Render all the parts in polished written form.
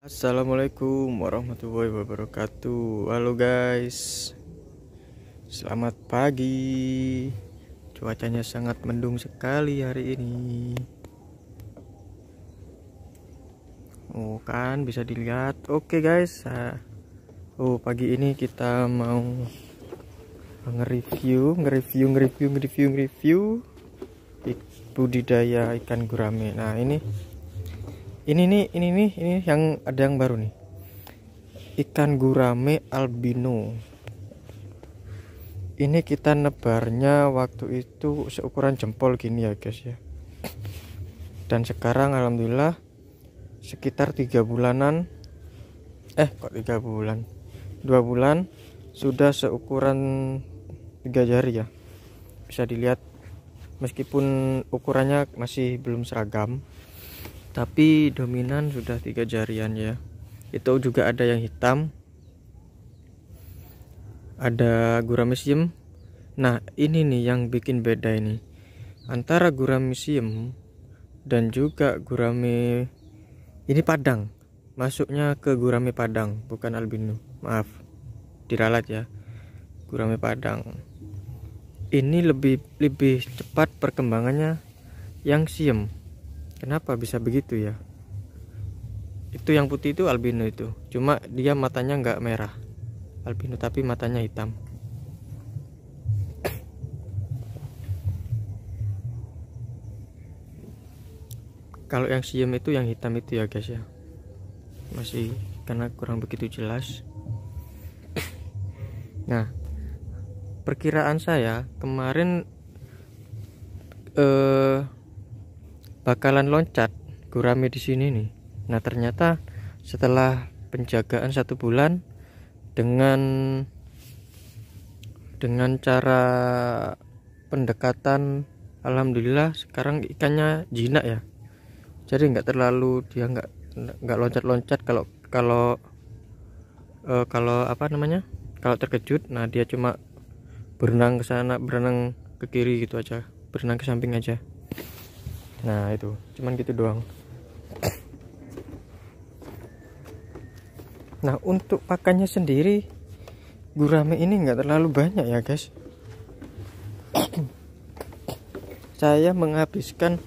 Assalamualaikum warahmatullahi wabarakatuh. Halo guys, selamat pagi. Cuacanya sangat mendung sekali hari ini. Oh kan bisa dilihat. Oke guys, pagi ini kita mau nge-review budidaya ikan gurame. Nah ini yang ada yang baru nih, ikan gurame albino. Ini kita nebarnya waktu itu seukuran jempol gini ya guys ya, dan sekarang alhamdulillah sekitar 3 bulanan, 2 bulan sudah seukuran 3 jari ya. Bisa dilihat meskipun ukurannya masih belum seragam, tapi dominan sudah 3 jarian ya. Itu juga ada yang hitam, ada gurame siem. Nah ini nih yang bikin beda ini antara gurame siem dan juga gurame ini padang. Masuknya ke gurame padang, bukan albino, maaf diralat ya. Gurame padang ini lebih cepat perkembangannya yang siem. Kenapa bisa begitu ya? Itu yang putih itu albino itu, cuma dia matanya nggak merah albino tapi matanya hitam. Kalau yang siem itu yang hitam itu ya guys ya, masih karena kurang begitu jelas. Nah perkiraan saya kemarin bakalan loncat gurame di sini nih. Nah ternyata setelah penjagaan 1 bulan dengan cara pendekatan, alhamdulillah sekarang ikannya jinak ya. Jadi nggak terlalu, dia nggak loncat-loncat kalau kalau terkejut. Nah dia cuma berenang ke sana, berenang ke kiri gitu aja, berenang ke samping aja. Nah itu cuman gitu doang. Nah untuk pakannya sendiri gurame ini nggak terlalu banyak ya guys. Saya menghabiskan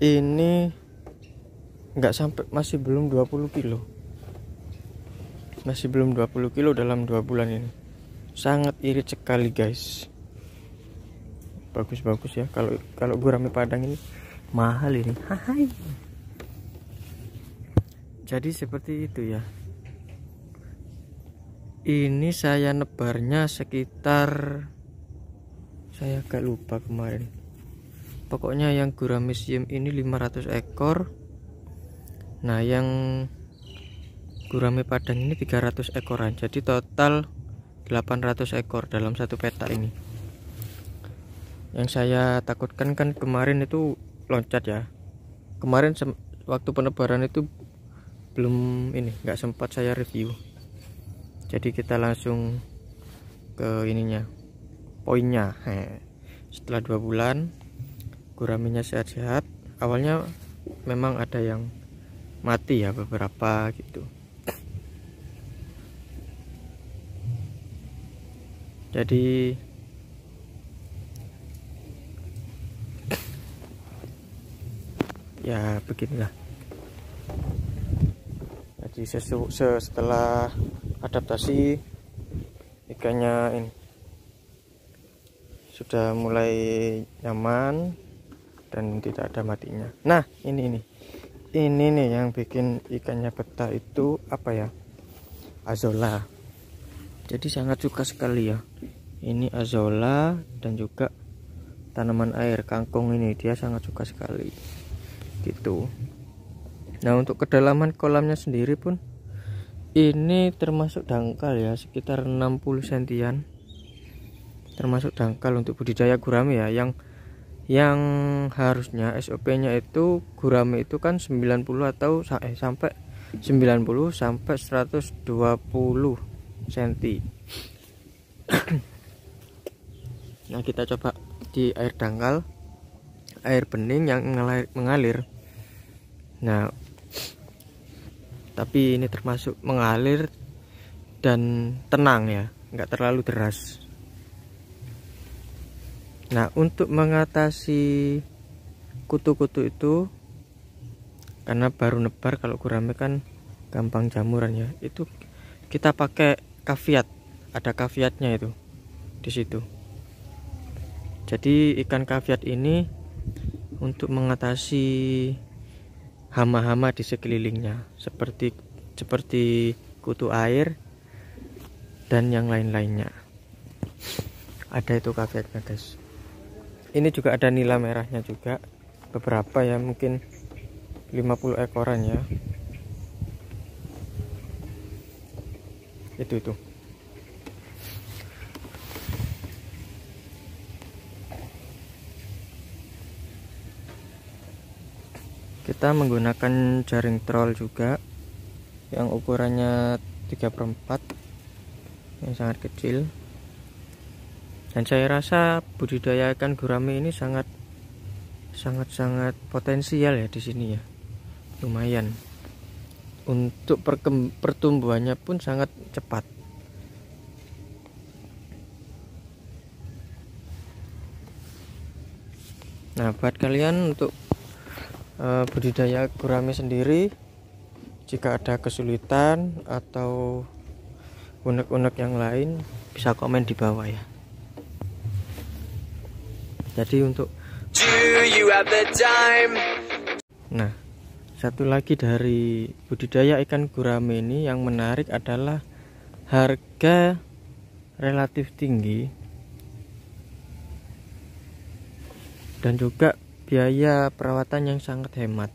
ini nggak sampai, masih belum 20 kilo dalam 2 bulan ini. Sangat irit sekali guys, bagus ya. Kalau gurame padang ini mahal ini. Hai. Jadi seperti itu ya. Ini saya nebarnya sekitar, saya agak lupa kemarin. Pokoknya yang gurame siem ini 500 ekor. Nah yang gurame padang ini 300 ekoran. Jadi total 800 ekor dalam satu petak ini. Yang saya takutkan kan kemarin itu loncat ya. Kemarin waktu penebaran itu belum nggak sempat saya review. Jadi kita langsung ke ininya, poinnya. Setelah 2 bulan guramenya sehat-sehat. Awalnya memang ada yang mati ya, beberapa gitu. Jadi ya beginilah. Jadi setelah adaptasi ikannya ini sudah mulai nyaman dan tidak ada matinya. Nah ini nih yang bikin ikannya betah itu apa ya, azolla. Jadi sangat suka sekali ya ini azolla, dan juga tanaman air kangkung ini dia sangat suka sekali gitu. Nah untuk kedalaman kolamnya sendiri pun ini termasuk dangkal ya, sekitar 60 cm, termasuk dangkal untuk budidaya gurame ya. Yang harusnya SOP-nya itu gurame itu kan 90 atau sampai 90 sampai 120 cm. Nah kita coba di air dangkal, air bening yang mengalir. Nah tapi ini termasuk mengalir dan tenang ya, nggak terlalu deras. Nah, untuk mengatasi kutu-kutu itu, karena baru nebar, kalau gurame kan gampang jamuran ya, itu kita pakai kaviat, ada kaviatnya itu di situ. Jadi ikan kaviat ini untuk mengatasi hama-hama di sekelilingnya, seperti kutu air dan yang lain-lainnya. Ada itu kaviatnya guys. Ini juga ada nila merahnya juga, beberapa ya, mungkin 50 ekoran ya. Itu kita menggunakan jaring troll juga yang ukurannya 3/4, yang sangat kecil. Dan saya rasa budidaya ikan gurame ini sangat potensial ya di sini ya, lumayan. Untuk pertumbuhannya pun sangat cepat. Nah, buat kalian untuk budidaya gurame sendiri, jika ada kesulitan atau unek-unek yang lain, bisa komen di bawah ya. Jadi untuk nah, satu lagi dari budidaya ikan gurame ini yang menarik adalah harga relatif tinggi dan juga biaya perawatan yang sangat hemat.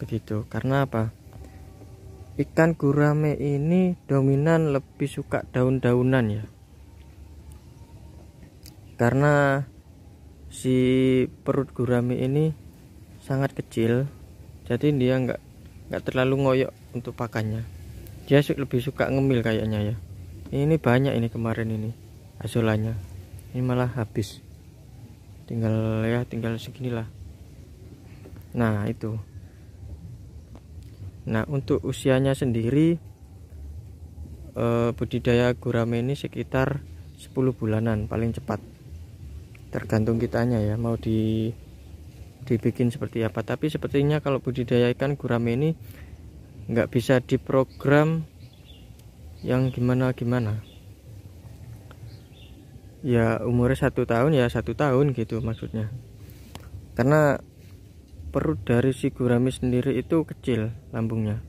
Begitu, karena apa? Ikan gurame ini dominan lebih suka daun-daunan ya. Karena si perut gurame ini sangat kecil, jadi dia nggak terlalu ngoyok untuk pakannya. Dia lebih suka ngemil kayaknya ya. Ini banyak ini kemarin ini azulannya. Ini malah habis. Tinggal seginilah. Nah, itu. Nah, untuk usianya sendiri budidaya gurame ini sekitar 10 bulanan paling cepat. Tergantung kitanya ya, mau dibikin seperti apa. Tapi sepertinya kalau budidaya ikan gurame ini nggak bisa diprogram yang gimana-gimana. Ya umurnya 1 tahun ya 1 tahun gitu maksudnya. Karena perut dari si gurame sendiri itu kecil lambungnya,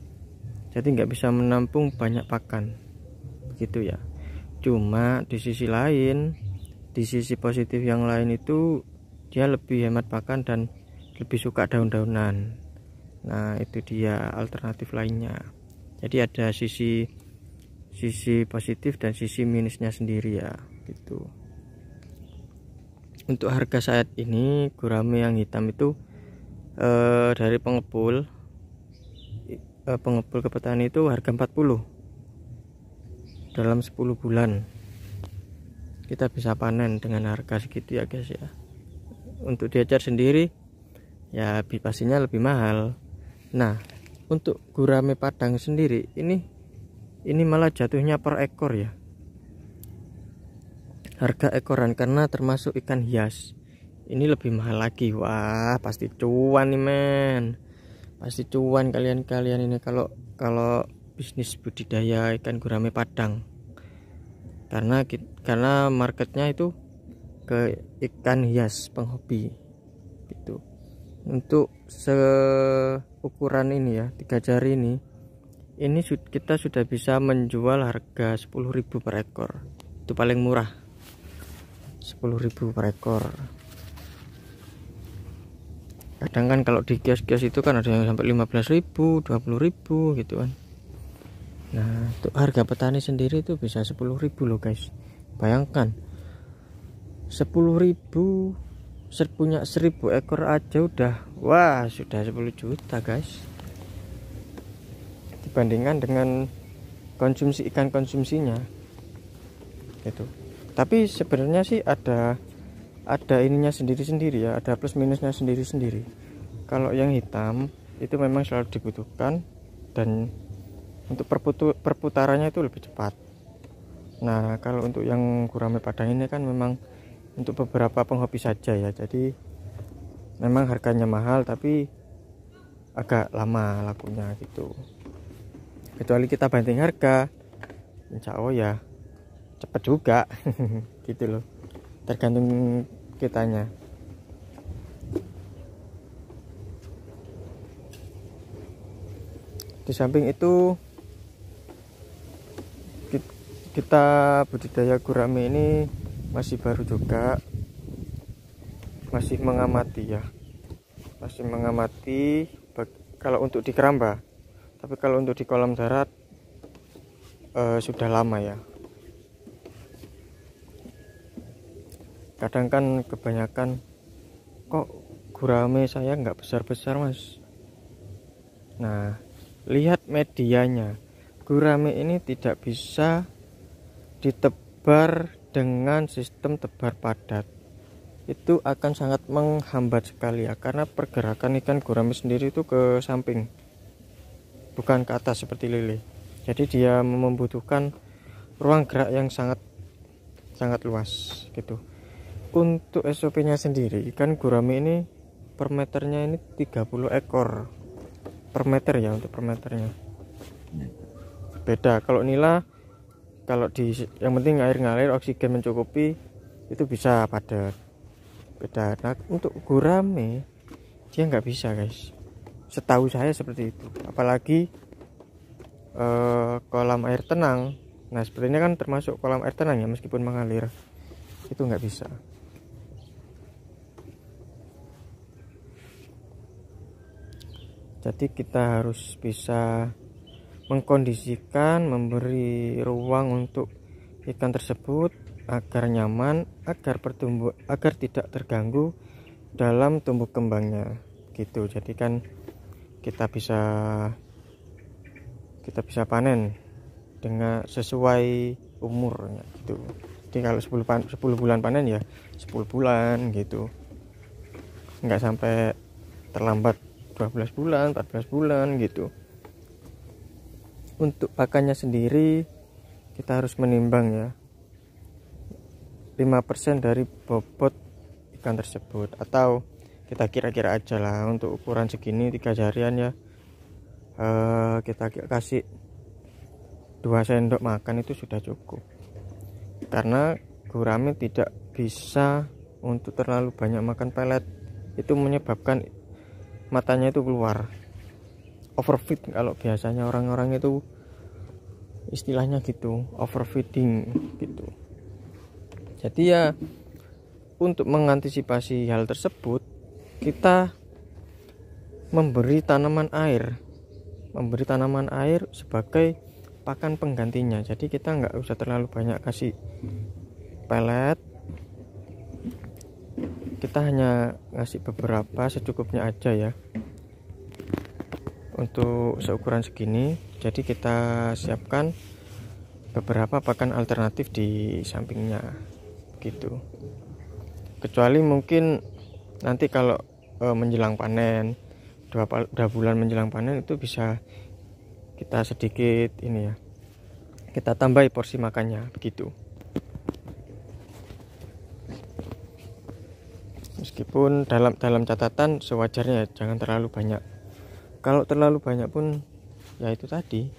jadi nggak bisa menampung banyak pakan begitu ya. Cuma di sisi lain, di sisi positif yang lain itu dia lebih hemat pakan dan lebih suka daun-daunan. Nah, itu dia alternatif lainnya. Jadi ada sisi positif dan sisi minusnya sendiri ya gitu. Untuk harga saat ini gurame yang hitam itu dari pengepul ke petani itu harga 40. Dalam 10 bulan kita bisa panen dengan harga segitu ya guys ya. Untuk diecer sendiri ya pastinya lebih mahal. Nah, untuk gurame padang sendiri ini malah jatuhnya per ekor ya, harga ekoran, karena termasuk ikan hias. Ini lebih mahal lagi. Wah, pasti cuan nih men, pasti cuan kalian ini kalau bisnis budidaya ikan gurame padang, karena marketnya itu ke ikan hias penghobi gitu. Untuk seukuran ini ya, 3 jari ini kita sudah bisa menjual harga 10.000 per ekor. Itu paling murah, 10.000 per ekor. Kadang kan kalau di kios-kios itu kan ada yang sampai 15.000, 20.000 gitu kan. Nah, untuk harga petani sendiri itu bisa 10.000 loh guys. Bayangkan 10.000 punya 1.000 ekor aja sudah 10 juta guys. Dibandingkan dengan ikan konsumsinya gitu. Tapi sebenarnya sih ada ininya sendiri-sendiri ya, ada plus minusnya sendiri-sendiri. Kalau yang hitam itu memang selalu dibutuhkan dan untuk perputarannya itu lebih cepat. Nah, kalau untuk yang gurame padang ini kan memang untuk beberapa penghobi saja ya, jadi memang harganya mahal tapi agak lama lakunya gitu. Kecuali kita banting harga, insya Allah ya cepet juga gitu loh, tergantung kitanya. Di samping itu kita budidaya gurame ini masih baru juga, masih mengamati ya, masih mengamati kalau untuk di keramba. Tapi kalau untuk di kolam darat sudah lama ya. Kadang kan kebanyakan kok gurame saya nggak besar-besar mas. Nah, lihat medianya, gurame ini tidak bisa ditebar dengan sistem tebar padat. Itu akan sangat menghambat sekali ya, karena pergerakan ikan gurame sendiri itu ke samping, bukan ke atas seperti lele. Jadi dia membutuhkan ruang gerak yang sangat luas gitu. Untuk SOP-nya sendiri, ikan gurame ini per meternya ini 30 ekor per meter ya, untuk per meternya. Beda kalau nila, kalau di yang penting air ngalir, oksigen mencukupi, itu bisa padat. Beda. Nah, untuk gurame dia nggak bisa guys, setahu saya seperti itu. Apalagi kolam air tenang. Nah, sepertinya kan termasuk kolam air tenang ya, meskipun mengalir, itu nggak bisa. Jadi kita harus bisa mengkondisikan, memberi ruang untuk ikan tersebut agar nyaman, agar tidak terganggu dalam tumbuh kembangnya gitu. Jadi kan kita bisa panen dengan sesuai umurnya gitu. Jadi kalau 10 bulan panen ya 10 bulan gitu, nggak sampai terlambat 12 bulan 14 bulan gitu. Untuk pakannya sendiri kita harus menimbang ya 5% dari bobot ikan tersebut, atau kita kira-kira aja lah untuk ukuran segini 3 jarian ya, kita kasih 2 sendok makan itu sudah cukup. Karena gurame tidak bisa untuk terlalu banyak makan pelet, itu menyebabkan matanya itu keluar, overfeed kalau biasanya orang-orang itu istilahnya gitu, overfeeding gitu. Jadi ya untuk mengantisipasi hal tersebut, kita memberi tanaman air sebagai pakan penggantinya. Jadi kita nggak usah terlalu banyak kasih pelet, kita hanya ngasih beberapa secukupnya aja ya untuk seukuran segini. Jadi kita siapkan beberapa pakan alternatif di sampingnya gitu. Kecuali mungkin nanti kalau menjelang panen, 2 bulan menjelang panen, itu bisa kita sedikit ini ya, kita tambahi porsi makannya begitu. Meskipun dalam catatan sewajarnya jangan terlalu banyak. Kalau terlalu banyak pun ya itu tadi,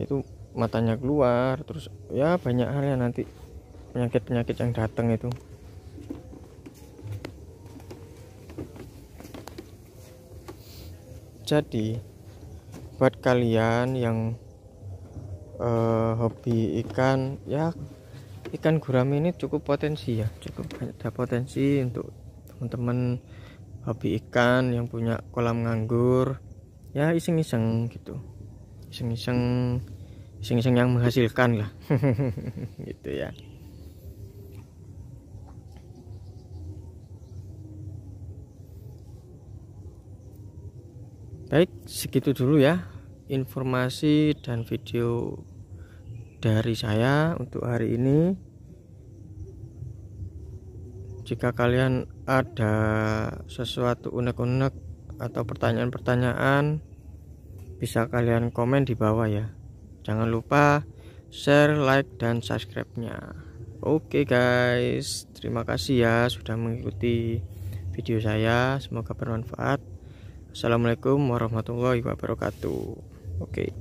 itu matanya keluar, terus ya banyak hal ya nanti, penyakit yang datang itu. Jadi buat kalian yang hobi ikan ya, ikan gurame ini cukup potensi ya, cukup ada potensi untuk teman-teman hobi ikan yang punya kolam nganggur ya, iseng-iseng gitu, iseng-iseng yang menghasilkan lah gitu ya. Baik, segitu dulu ya informasi dan video dari saya untuk hari ini. Jika kalian ada sesuatu unek-unek atau pertanyaan-pertanyaan, bisa kalian komen di bawah ya. Jangan lupa share, like, dan subscribe-nya. Oke guys, terima kasih ya sudah mengikuti video saya, semoga bermanfaat. Assalamualaikum warahmatullahi wabarakatuh. Oke.